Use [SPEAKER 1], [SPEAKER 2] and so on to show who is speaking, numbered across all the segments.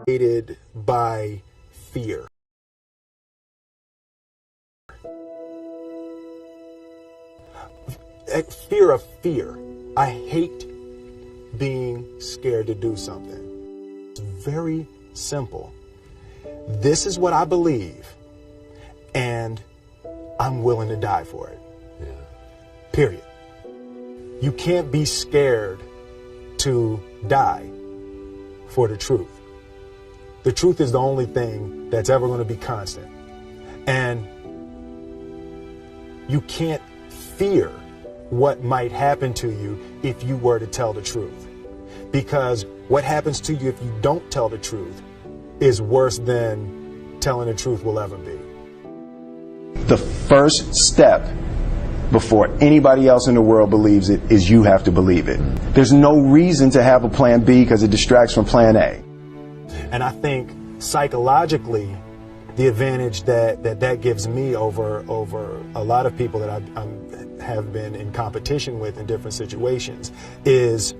[SPEAKER 1] Motivated by fear. Fear of fear. I hate being scared to do something. It's very simple. This is what I believe, and I'm willing to die for it.
[SPEAKER 2] Yeah.
[SPEAKER 1] Period. You can't be scared to die for the truth. The truth is the only thing that's ever going to be constant. And you can't fear what might happen to you if you were to tell the truth. Because what happens to you if you don't tell the truth is worse than telling the truth will ever be.
[SPEAKER 3] The first step before anybody else in the world believes it is you have to believe it. There's no reason to have a plan B because it distracts from plan A.
[SPEAKER 1] And I think psychologically, the advantage that gives me over a lot of people that I have been in competition with in different situations is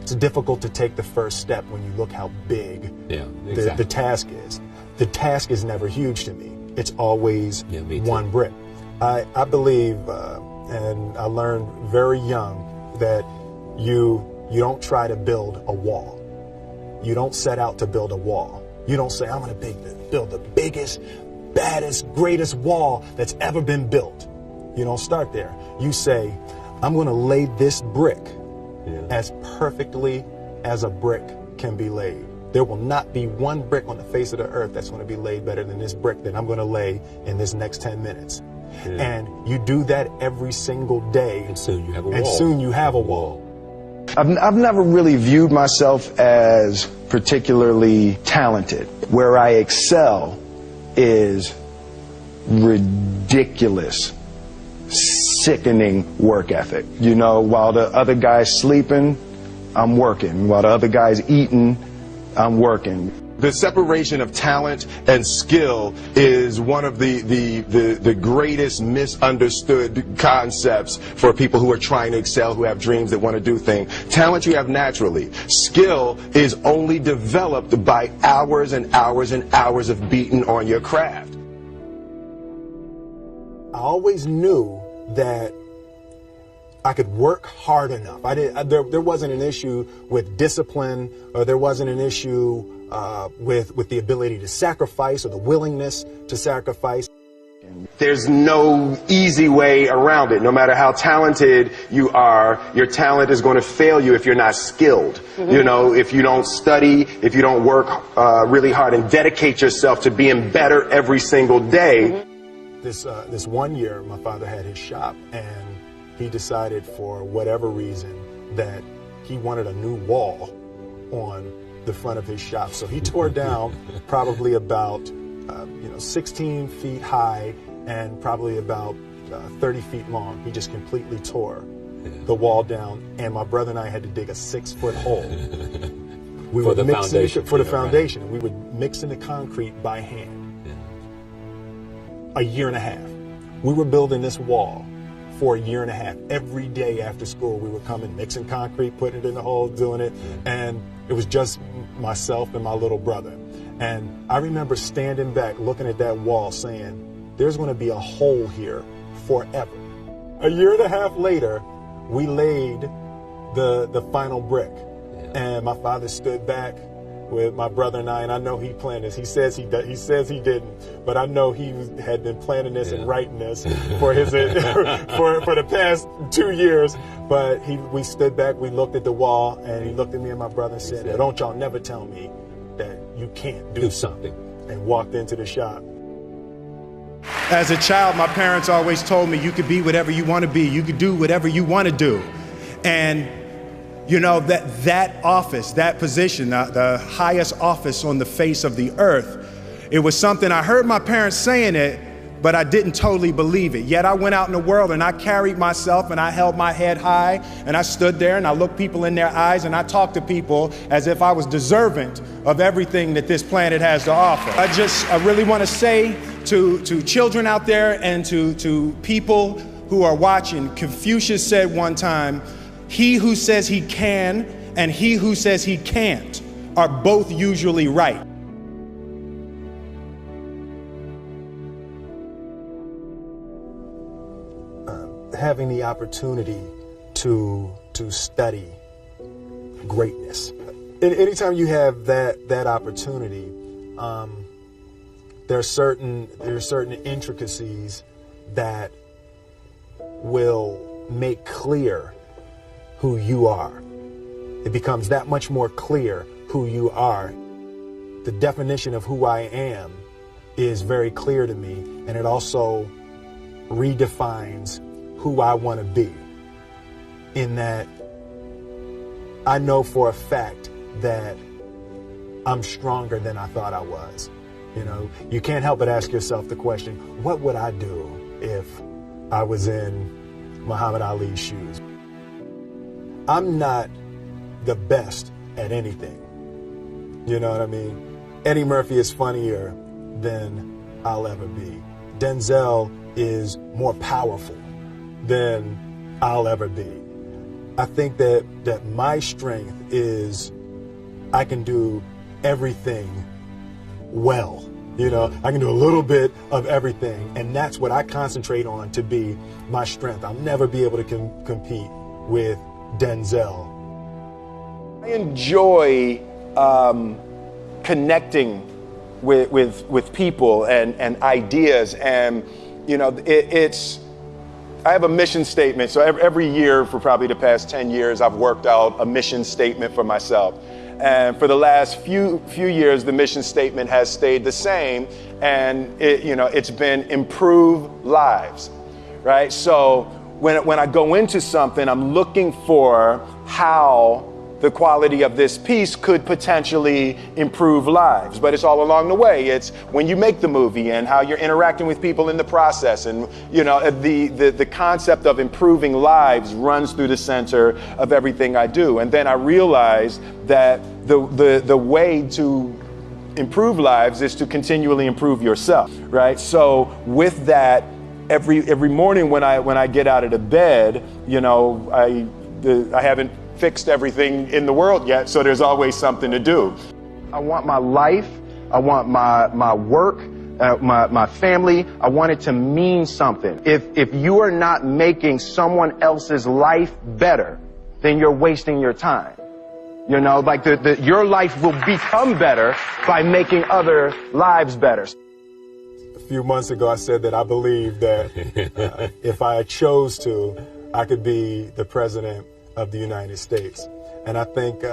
[SPEAKER 1] it's difficult to take the first step when you look how big the task is. The task is never huge to me. It's always one brick. I believe, and I learned very young, that you don't try to build a wall. You don't set out to build a wall. You don't say, I'm going to build the biggest, baddest, greatest wall that's ever been built. You don't start there. You say, I'm going to lay this brick as perfectly as a brick can be laid. There will not be one brick on the face of the earth that's going to be laid better than this brick that I'm going to lay in this next 10 minutes. And you do that every single day.
[SPEAKER 2] And soon you have a wall.
[SPEAKER 1] And soon you have a wall.
[SPEAKER 3] I've never really viewed myself as particularly talented. Where I excel is ridiculous, sickening work ethic. You know, while the other guy's sleeping, I'm working. While the other guy's eating, I'm working.
[SPEAKER 4] The separation of talent and skill is one of the greatest misunderstood concepts for people who are trying to excel, who have dreams that want to do things. Talent you have naturally. Skill is only developed by hours and hours and hours of beating on your craft.
[SPEAKER 1] I always knew that I could work hard enough. There wasn't an issue with discipline, or there wasn't an issue with the ability to sacrifice or the willingness to sacrifice.
[SPEAKER 4] There's no easy way around it. No matter how talented you are, your talent is going to fail you if you're not skilled. You know, if you don't study, if you don't work really hard and dedicate yourself to being better every single day.
[SPEAKER 1] This one year, my father had his shop, and he decided for whatever reason that he wanted a new wall on the front of his shop. So he tore down probably about 16 feet high and probably about 30 feet long. He just completely tore the wall down, and my brother and I had to dig a 6-foot hole. We
[SPEAKER 2] for the foundation.
[SPEAKER 1] For the foundation. Right. We would mix in the concrete by hand. A year and a half. We were building this wall for a year and a half. Every day after school, we would come and mixing concrete, putting it in the hole, doing it. And it was just myself and my little brother. And I remember standing back, looking at that wall, saying, there's going to be a hole here forever. A year and a half later, we laid the final brick. And my father stood back with my brother and I know he planned this. He says he didn't, but I know he had been planning this and writing this for his for the past 2 years. But we stood back, we looked at the wall, and he looked at me and my brother and said, "Don't y'all never tell me that you can't do something," and walked into the shop.
[SPEAKER 5] As a child, my parents always told me you could be whatever you want to be. You could do whatever you want to do. And you know, that office, that position, the highest office on the face of the earth, it was something I heard my parents saying it, but I didn't totally believe it. Yet I went out in the world and I carried myself and I held my head high and I stood there and I looked people in their eyes and I talked to people as if I was deserving of everything that this planet has to offer. I really want to say to children out there and to people who are watching, Confucius said one time, he who says he can and he who says he can't are both usually right.
[SPEAKER 1] having the opportunity to study greatness. Anytime you have that opportunity, there are certain intricacies that will make clear who you are. It becomes that much more clear who you are. The definition of who I am is very clear to me, and it also redefines who I want to be, in that I know for a fact that I'm stronger than I thought I was. You know, you can't help but ask yourself the question, what would I do if I was in Muhammad Ali's shoes? I'm not the best at anything. You know what I mean? Eddie Murphy is funnier than I'll ever be. Denzel is more powerful than I'll ever be. I think that my strength is I can do everything well. You know, I can do a little bit of everything, and that's what I concentrate on to be my strength. I'll never be able to compete with Denzel.
[SPEAKER 3] I enjoy connecting with people and ideas, and you know, I have a mission statement. So every year for probably the past 10 years, I've worked out a mission statement for myself. And for the last few years, the mission statement has stayed the same, and it's been improve lives, right? So when I go into something, I'm looking for how the quality of this piece could potentially improve lives. But it's all along the way. It's when you make the movie and how you're interacting with people in the process. And the concept of improving lives runs through the center of everything I do. And then I realized that the way to improve lives is to continually improve yourself, right? So with that, every morning when I get out of the bed, I haven't fixed everything in the world yet, so there's always something to do. I want my life, I want my work, my family, I want it to mean something. If you are not making someone else's life better, then you're wasting your time. You know, like your life will become better by making other lives better.
[SPEAKER 1] A few months ago, I said that I believe that if I chose to, I could be the president of the United States. And I think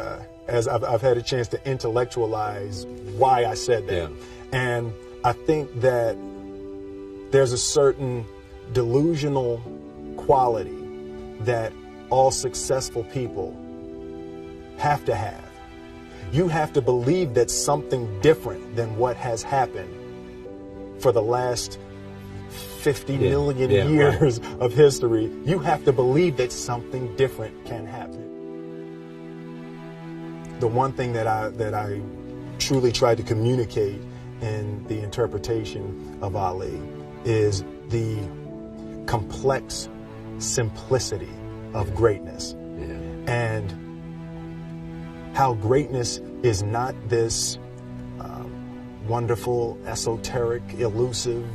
[SPEAKER 1] as I've had a chance to intellectualize why I said that. Yeah. And I think that there's a certain delusional quality that all successful people have to have. You have to believe that something different than what has happened for the last 50 million years of history. You have to believe that something different can happen. The one thing that I truly tried to communicate in the interpretation of Ali is the complex simplicity of greatness. And how greatness is not this wonderful, esoteric, elusive,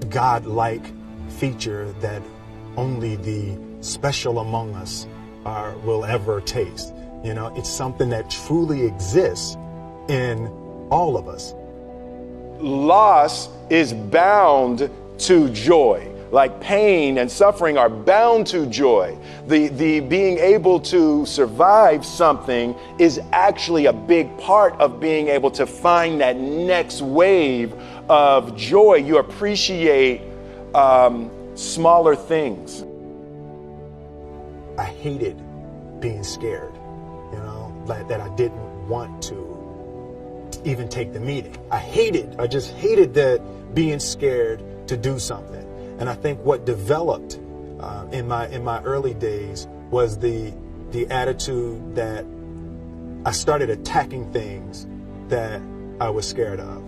[SPEAKER 1] God-like feature that only the special among us will ever taste. You know, it's something that truly exists in all of us.
[SPEAKER 3] Loss is bound to joy. Like pain and suffering are bound to joy. The being able to survive something is actually a big part of being able to find that next wave of joy. You appreciate smaller things.
[SPEAKER 1] I hated being scared, that I didn't want to even take the meeting. I just hated that being scared to do something. And I think what developed in my early days was the attitude that I started attacking things that I was scared of.